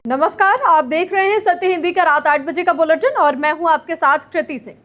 नमस्कार, आप देख रहे हैं सत्य हिंदी का रात 8 बजे का बुलेटिन और मैं हूं आपके साथ कृति सिंह।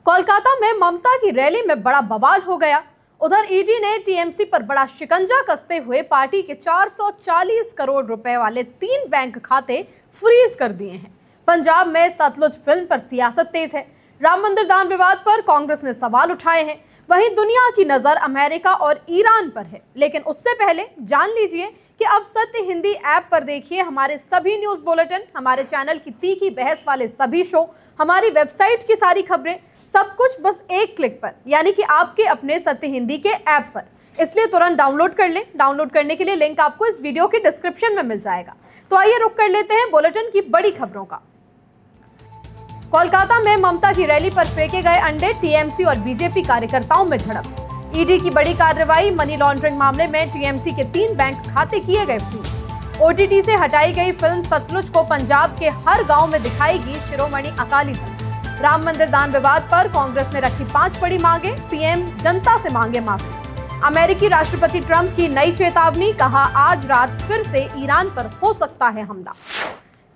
कोलकाता में ममता की रैली में बड़ा बवाल हो गया। उधर ईडी ने टीएमसी पर बड़ा शिकंजा कसते हुए पार्टी के 440 करोड़ रुपए वाले 3 बैंक खाते फ्रीज कर दिए हैं। पंजाब में सतलुज फिल्म पर सियासत तेज है। राम मंदिर दान विवाद पर कांग्रेस ने सवाल उठाए हैं। वहीं दुनिया की नजर अमेरिका और ईरान पर है। लेकिन उससे पहले जान लीजिए कि अब सत्य हिंदी ऐप पर देखिए हमारे सभी न्यूज बुलेटिन, हमारे चैनल की तीखी बहस वाले सभी शो, हमारी वेबसाइट की सारी खबरें, सब कुछ बस एक क्लिक पर, यानी कि आपके अपने सत्य हिंदी के ऐप पर। इसलिए तुरंत डाउनलोड कर लें। डाउनलोड करने के लिए लिंक आपको इस वीडियो के डिस्क्रिप्शन में मिल जाएगा। तो आइए रुक कर लेते हैं बुलेटिन की बड़ी खबरों का। कोलकाता में ममता की रैली पर फेंके गए अंडे, टीएमसी और बीजेपी कार्यकर्ताओं में झड़प। ईडी की बड़ी कार्रवाई, मनी लॉन्ड्रिंग मामले में टीएमसी के 3 बैंक खाते किए गए फ्रीज। ओटीटी से हटाई गई फिल्म सतलुज को पंजाब के हर गांव में दिखाएगी शिरोमणि अकाली दल। राम मंदिर दान विवाद पर कांग्रेस ने रखी 5 बड़ी मांगे, पीएम जनता से मांगे माफी। अमेरिकी राष्ट्रपति ट्रंप की नई चेतावनी, कहा आज रात फिर से ईरान पर हो सकता है हमला।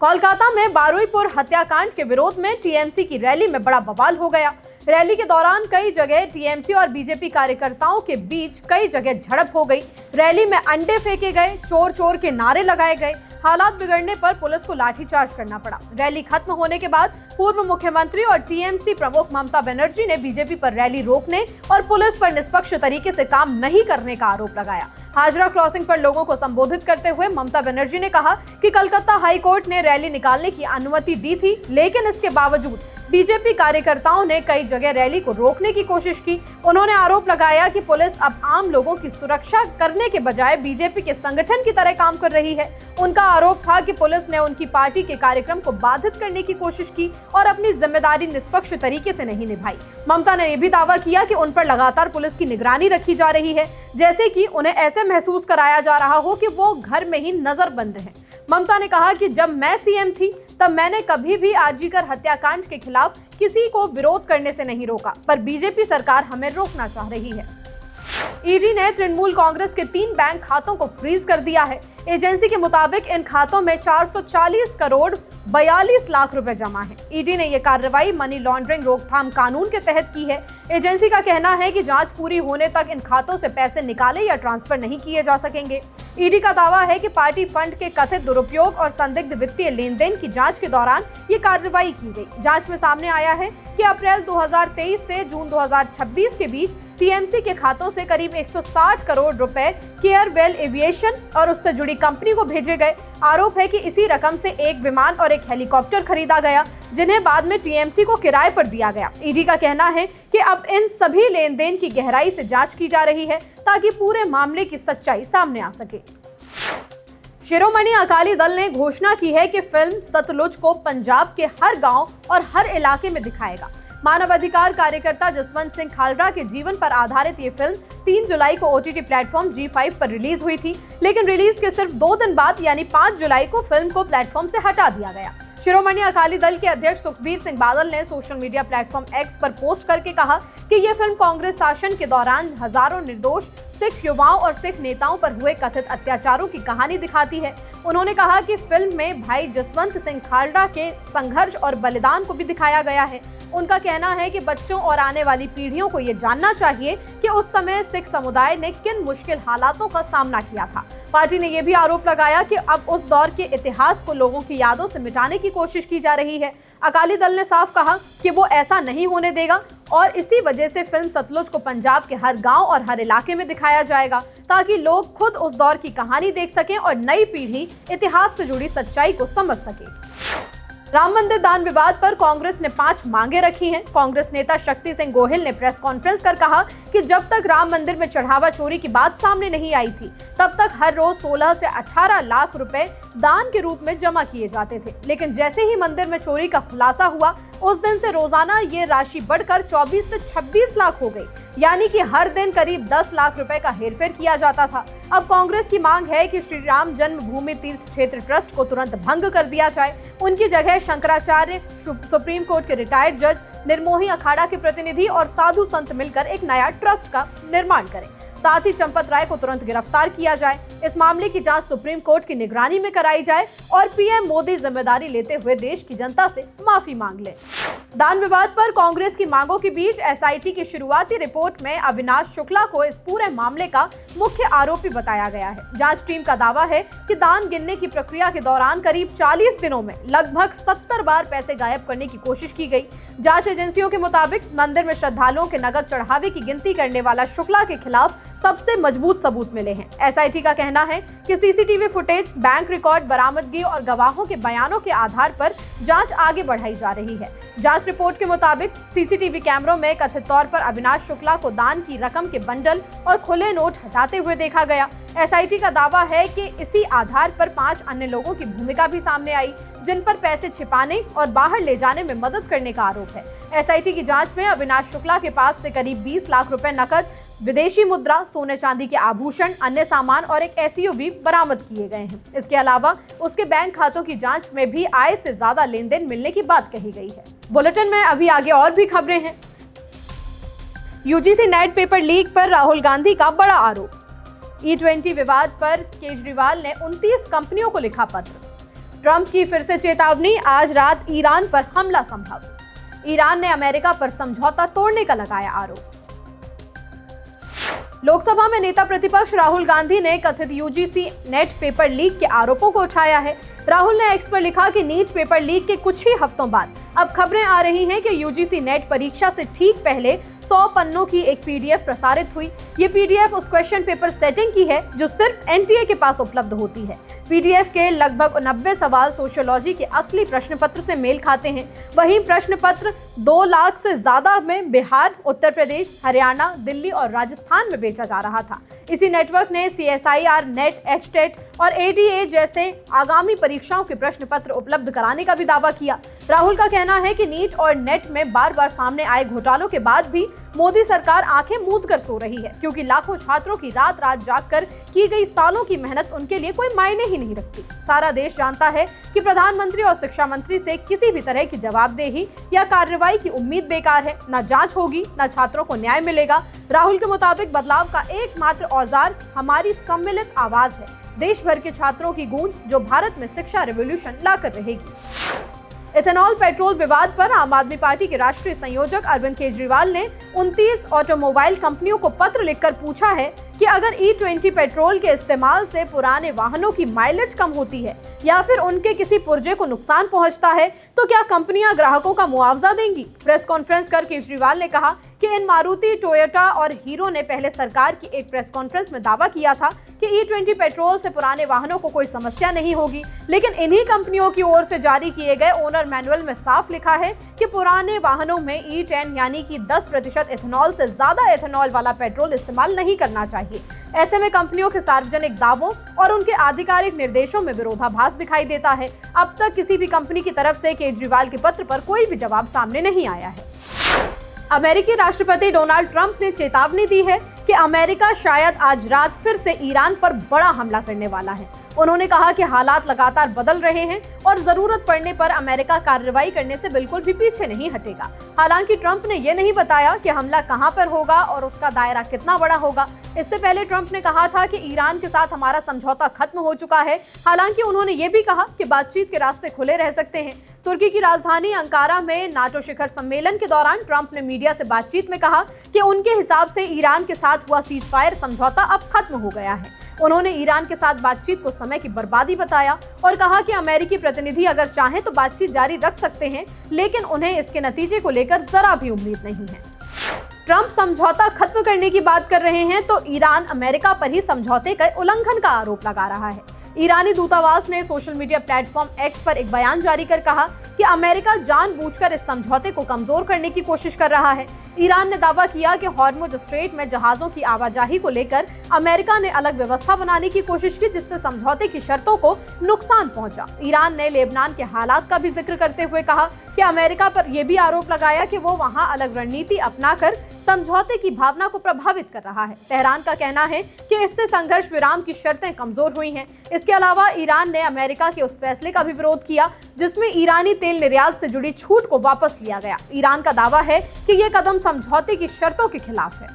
कोलकाता में बारुईपुर हत्याकांड के विरोध में टीएमसी की रैली में बड़ा बवाल हो गया। रैली के दौरान कई जगह टीएमसी और बीजेपी कार्यकर्ताओं के बीच कई जगह झड़प हो गई। रैली में अंडे फेंके गए, चोर चोर के नारे लगाए गए। हालात बिगड़ने पर पुलिस को लाठीचार्ज करना पड़ा। रैली खत्म होने के बाद पूर्व मुख्यमंत्री और टीएमसी प्रमुख ममता बनर्जी ने बीजेपी पर रैली रोकने और पुलिस पर निष्पक्ष तरीके से काम नहीं करने का आरोप लगाया। हाजरा क्रॉसिंग पर लोगों को संबोधित करते हुए ममता बनर्जी ने कहा कि कलकत्ता हाई कोर्ट ने रैली निकालने की अनुमति दी थी, लेकिन इसके बावजूद बीजेपी कार्यकर्ताओं ने कई जगह रैली को रोकने की कोशिश की। उन्होंने आरोप लगाया कि पुलिस अब आम लोगों की सुरक्षा करने के बजाय बीजेपी के संगठन की तरह काम कर रही है। उनका आरोप था कि पुलिस ने उनकी पार्टी के कार्यक्रम को बाधित करने की कोशिश की और अपनी जिम्मेदारी निष्पक्ष तरीके से नहीं निभाई। ममता ने यह भी दावा किया कि उन पर लगातार पुलिस की निगरानी रखी जा रही है, जैसे कि उन्हें ऐसे महसूस कराया जा रहा हो कि वो घर में ही नजरबंद हैं। ममता ने कहा कि जब मैं सीएम थी तब मैंने कभी भी आरजीकर हत्याकांड के खिलाफ किसी को विरोध करने से नहीं रोका, पर बीजेपी सरकार हमें रोकना चाह रही है। ईडी ने तृणमूल कांग्रेस के 3 बैंक खातों को फ्रीज कर दिया है। एजेंसी के मुताबिक इन खातों में 440 करोड़ 42 लाख रुपए जमा है। ईडी ने यह कार्रवाई मनी लॉन्ड्रिंग रोकथाम कानून के तहत की है। एजेंसी का कहना है कि जांच पूरी होने तक इन खातों से पैसे निकाले या ट्रांसफर नहीं किए जा सकेंगे। ईडी का दावा है कि पार्टी फंड के कथित दुरुपयोग और संदिग्ध वित्तीय लेन देन की जांच के दौरान ये कार्रवाई की गई। जांच में सामने आया है कि अप्रैल 2023 से जून 2026 के बीच टीएमसी के खातों से करीब 160 करोड़ रुपए केयरवेल एविएशन और उससे जुड़ी कंपनी को भेजे गए। आरोप है कि इसी रकम से एक विमान और एक हेलीकॉप्टर खरीदा गया, जिन्हें बाद में टीएमसी को किराए पर दिया गया। ईडी का कहना है कि अब इन सभी लेन देन की गहराई से जांच की जा रही है ताकि पूरे मामले की सच्चाई सामने आ सके। शिरोमणि अकाली दल ने घोषणा की है कि फिल्म सतलुज को पंजाब के हर गांव और हर इलाके में दिखाएगा। मानवाधिकार कार्यकर्ता जसवंत सिंह खालड़ा के जीवन पर आधारित ये फिल्म 3 जुलाई को ओटीटी प्लेटफॉर्म G5 पर रिलीज हुई थी, लेकिन रिलीज के सिर्फ 2 दिन बाद यानी 5 जुलाई को फिल्म को प्लेटफॉर्म से हटा दिया गया। शिरोमणि अकाली दल के अध्यक्ष सुखबीर सिंह बादल ने सोशल मीडिया प्लेटफॉर्म X पर पोस्ट करके कहा कि यह फिल्म कांग्रेस शासन के दौरान हजारों निर्दोष सिख युवाओं और सिख नेताओं पर हुए कथित अत्याचारों की कहानी दिखाती है। उन्होंने कहा कि फिल्म में भाई जसवंत सिंह खालड़ा के संघर्ष और बलिदान को भी दिखाया गया है। उनका कहना है कि बच्चों और आने वाली पीढ़ियों को ये जानना चाहिए कि उस समय सिख समुदाय ने किन मुश्किल हालातों का सामना किया था। पार्टी ने यह भी आरोप लगाया कि अब उस दौर के इतिहास को लोगों की यादों से मिटाने की कोशिश की जा रही है। अकाली दल ने साफ कहा कि वो ऐसा नहीं होने देगा और इसी वजह से फिल्म सतलुज को पंजाब के हर गांव और हर इलाके में दिखाया जाएगा ताकि लोग खुद उस दौर की कहानी देख सकें और नई पीढ़ी इतिहास से जुड़ी सच्चाई को समझ सके। राम मंदिर दान विवाद पर कांग्रेस ने 5 मांगे रखी हैं। कांग्रेस नेता शक्ति सिंह गोहिल ने प्रेस कॉन्फ्रेंस कर कहा कि जब तक राम मंदिर में चढ़ावा चोरी की बात सामने नहीं आई थी, तब तक हर रोज 16 से 18 लाख रुपए दान के रूप में जमा किए जाते थे, लेकिन जैसे ही मंदिर में चोरी का खुलासा हुआ, उस दिन से रोजाना ये राशि बढ़कर 24 से 26 लाख हो गई, यानी कि हर दिन करीब 10 लाख रुपए का हेरफेर किया जाता था। अब कांग्रेस की मांग है कि श्री राम जन्मभूमि तीर्थ क्षेत्र ट्रस्ट को तुरंत भंग कर दिया जाए। उनकी जगह शंकराचार्य, सुप्रीम कोर्ट के रिटायर्ड जज, निर्मोही अखाड़ा के प्रतिनिधि और साधु संत मिलकर एक नया ट्रस्ट का निर्माण करें। साथ ही चंपत राय को तुरंत गिरफ्तार किया जाए। इस मामले की जांच सुप्रीम कोर्ट की निगरानी में कराई जाए और पीएम मोदी जिम्मेदारी लेते हुए देश की जनता से माफी मांग लें। दान विवाद पर कांग्रेस की मांगों के बीच एसआईटी की शुरुआती रिपोर्ट में अविनाश शुक्ला को इस पूरे मामले का मुख्य आरोपी बताया गया है। जांच टीम का दावा है कि दान गिनने की प्रक्रिया के दौरान करीब 40 दिनों में लगभग 70 बार पैसे गायब करने की कोशिश की गई। जांच एजेंसियों के मुताबिक मंदिर में श्रद्धालुओं के नगद चढ़ावे की गिनती करने वाला शुक्ला के खिलाफ सबसे मजबूत सबूत मिले हैं। एसआईटी का कहना है कि सीसीटीवी फुटेज, बैंक रिकॉर्ड, बरामदगी और गवाहों के बयानों के आधार पर जांच आगे बढ़ाई जा रही है। जांच रिपोर्ट के मुताबिक सीसीटीवी कैमरों में कथित तौर पर अविनाश शुक्ला को दान की रकम के बंडल और खुले नोट हटाते हुए देखा गया। एसआईटी का दावा है कि इसी आधार पर 5 अन्य लोगों की भूमिका भी सामने आई, जिन पर पैसे छिपाने और बाहर ले जाने में मदद करने का आरोप है। एसआईटी की जांच में अविनाश शुक्ला के पास से करीब 20 लाख रुपए नकद, विदेशी मुद्रा, सोने चांदी के आभूषण, अन्य सामान और एक एसयूवी बरामद किए गए हैं। इसके अलावा उसके बैंक खातों की जांच में भी आय से ज्यादा लेन देन मिलने की बात कही गई है। बुलेटिन में अभी आगे और भी खबरें हैं। यूजीसी नेट पेपर लीक पर राहुल गांधी का बड़ा आरोप। E20 विवाद पर केजरीवाल ने 29 कंपनियों को लिखा पत्र। ट्रंप की फिर से चेतावनी, आज रात ईरान पर हमला संभव। ईरान ने अमेरिका पर समझौता तोड़ने का लगाया आरोप। लोकसभा में नेता प्रतिपक्ष राहुल गांधी ने कथित यूजीसी नेट पेपर लीक के आरोपों को उठाया है। राहुल ने एक्स पर लिखा कि नीट पेपर लीक के कुछ ही हफ्तों बाद अब खबरें आ रही हैं कि यूजीसी नेट परीक्षा से ठीक पहले 100 पन्नों की एक पीडीएफ प्रसारित हुई। ये पीडीएफ उस क्वेश्चन पेपर सेटिंग की है जो सिर्फ एनटीए के पास उपलब्ध होती है। पीडीएफ के लगभग 90 सवाल सोशियोलॉजी के असली प्रश्न पत्र से मेल खाते हैं। वहीं प्रश्न पत्र 2 लाख से ज्यादा में बिहार, उत्तर प्रदेश, हरियाणा, दिल्ली और राजस्थान में बेचा जा रहा था। इसी नेटवर्क ने सीएसआईआर, नेट, एचटेट और एडीए जैसे आगामी परीक्षाओं के प्रश्न पत्र उपलब्ध कराने का भी दावा किया। राहुल का कहना है कि नीट और नेट में बार बार सामने आए घोटालों के बाद भी मोदी सरकार आंखें मूंद कर सो रही है, क्योंकि लाखों छात्रों की रात रात जागकर की गई सालों की मेहनत उनके लिए कोई मायने ही नहीं रखती। सारा देश जानता है कि प्रधानमंत्री और शिक्षा मंत्री से किसी भी तरह की जवाबदेही या कार्रवाई की उम्मीद बेकार है। न जांच होगी, न छात्रों को न्याय मिलेगा। राहुल के मुताबिक बदलाव का एकमात्र औजार हमारी सम्मिलित आवाज है, देश भर के छात्रों की गूंज जो भारत में शिक्षा रिवॉल्यूशन लाकर रहेगी। इथेनॉल पेट्रोल विवाद पर आम आदमी पार्टी के राष्ट्रीय संयोजक अरविंद केजरीवाल ने 29 ऑटोमोबाइल कंपनियों को पत्र लिखकर पूछा है कि अगर E20 पेट्रोल के इस्तेमाल से पुराने वाहनों की माइलेज कम होती है या फिर उनके किसी पुर्जे को नुकसान पहुंचता है तो क्या कंपनियां ग्राहकों का मुआवजा देंगी। प्रेस कॉन्फ्रेंस कर केजरीवाल ने कहा कि इन मारुति, टोयोटा और हीरो ने पहले सरकार की एक प्रेस कॉन्फ्रेंस में दावा किया था कि E20 पेट्रोल से पुराने वाहनों को कोई समस्या नहीं होगी, लेकिन इन्हीं कंपनियों की ओर से जारी किए गए ओनर मैनुअल में साफ लिखा है कि पुराने वाहनों में E10 यानी कि 10% इथेनॉल से ज्यादा इथेनॉल वाला पेट्रोल इस्तेमाल नहीं करना चाहिए। ऐसे में कंपनियों के सार्वजनिक दावों और उनके आधिकारिक निर्देशों में विरोधाभास दिखाई देता है। अब तक किसी भी कंपनी की तरफ से केजरीवाल के पत्र पर कोई भी जवाब सामने नहीं आया है। अमेरिकी राष्ट्रपति डोनाल्ड ट्रंप ने चेतावनी दी है कि अमेरिका शायद आज रात फिर से ईरान पर बड़ा हमला करने वाला है। उन्होंने कहा कि हालात लगातार बदल रहे हैं और जरूरत पड़ने पर अमेरिका कार्रवाई करने से बिल्कुल भी पीछे नहीं हटेगा। हालांकि ट्रंप ने यह नहीं बताया कि हमला कहां पर होगा और उसका दायरा कितना बड़ा होगा। इससे पहले ट्रंप ने कहा था कि ईरान के साथ हमारा समझौता खत्म हो चुका है। हालांकि उन्होंने ये भी कहा कि बातचीत के रास्ते खुले रह सकते हैं। तुर्की की राजधानी अंकारा में नाटो शिखर सम्मेलन के दौरान ट्रंप ने मीडिया से बातचीत में कहा कि उनके हिसाब से ईरान के साथ हुआ सीज फायर समझौता अब खत्म हो गया है। उन्होंने ईरान के साथ बातचीत को समय की बर्बादी बताया और कहा कि अमेरिकी प्रतिनिधि अगर चाहें तो बातचीत जारी रख सकते हैं, लेकिन उन्हें इसके नतीजे को लेकर जरा भी उम्मीद नहीं है। ट्रंप समझौता खत्म करने की बात कर रहे हैं तो ईरान अमेरिका पर ही समझौते के उल्लंघन का आरोप लगा रहा है। ईरानी दूतावास ने सोशल मीडिया प्लेटफॉर्म एक्स पर एक बयान जारी कर कहा कि अमेरिका जानबूझकर इस समझौते को कमजोर करने की कोशिश कर रहा है। ईरान ने दावा किया कि हॉर्मुज स्ट्रेट में जहाजों की आवाजाही को लेकर अमेरिका ने अलग व्यवस्था बनाने की कोशिश की, जिससे समझौते की शर्तों को नुकसान पहुंचा। ईरान ने लेबनान के हालात का भी जिक्र करते हुए कहा कि अमेरिका पर यह भी आरोप लगाया कि वो वहां अलग रणनीति अपनाकर समझौते की भावना को प्रभावित कर रहा है। तेहरान का कहना है कि इससे संघर्ष विराम की शर्तें कमजोर हुई हैं। इसके अलावा ईरान ने अमेरिका के उस फैसले का भी विरोध किया जिसमें ईरानी तेल निर्यात से जुड़ी छूट को वापस लिया गया। ईरान का दावा है कि यह कदम समझौते की शर्तों के खिलाफ है।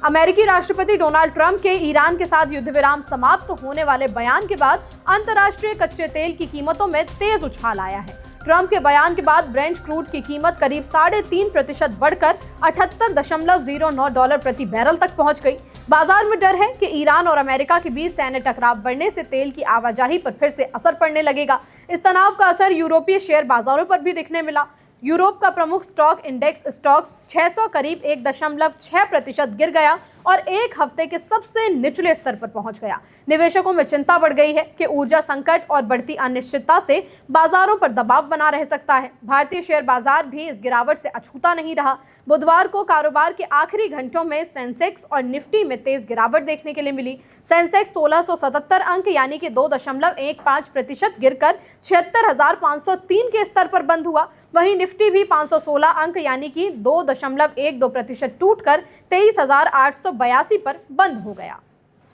अमेरिकी राष्ट्रपति डोनाल्ड ट्रंप के ईरान के साथ युद्ध विराम समाप्त होने वाले बयान के बाद अंतर्राष्ट्रीय कच्चे तेल की कीमतों में तेज उछाल आया है। ट्रंप के बयान के बाद ब्रेंट क्रूड की कीमत करीब 3.5% बढ़कर $78.09 प्रति बैरल तक पहुंच गई। बाजार में डर है कि ईरान और अमेरिका के बीच सैन्य टकराव बढ़ने से तेल की आवाजाही पर फिर से असर पड़ने लगेगा। इस तनाव का असर यूरोपीय शेयर बाजारों पर भी दिखने मिला। यूरोप का प्रमुख स्टॉक इंडेक्स स्टॉक्स 600 करीब 1.6% गिर गया और एक हफ्ते के सबसे निचले स्तर पर पहुंच गया। निवेशकों में चिंता बढ़ गई है कि ऊर्जा संकट और बढ़ती अनिश्चितता से बाजारों पर दबाव बना रह सकता है। भारतीय शेयर बाजार भी इस गिरावट से अछूता नहीं रहा। बुधवार को कारोबार के आखिरी घंटों में सेंसेक्स और निफ्टी में तेज गिरावट देखने के लिए मिली। सेंसेक्स 1677 अंक यानी कि 2.15% गिरकर 76,503 के स्तर पर बंद हुआ। वहीं निफ्टी भी 516 अंक यानी कि 2.12% टूटकर 23,882 पर बंद हो गया।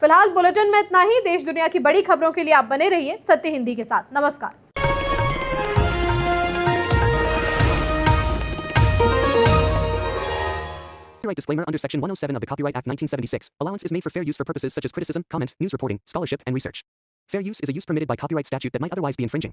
फिलहाल बुलेटिन में इतना ही। देश दुनिया की बड़ी खबरों के लिए आप बने रहिए सत्य हिंदी के साथ। नमस्कार। Copyright disclaimer under Section 107 of the Copyright Act 1976. Allowance is made for fair use for purposes such as criticism, comment, news reporting, scholarship, and research. Fair use is a use permitted by copyright statute that might otherwise be infringing.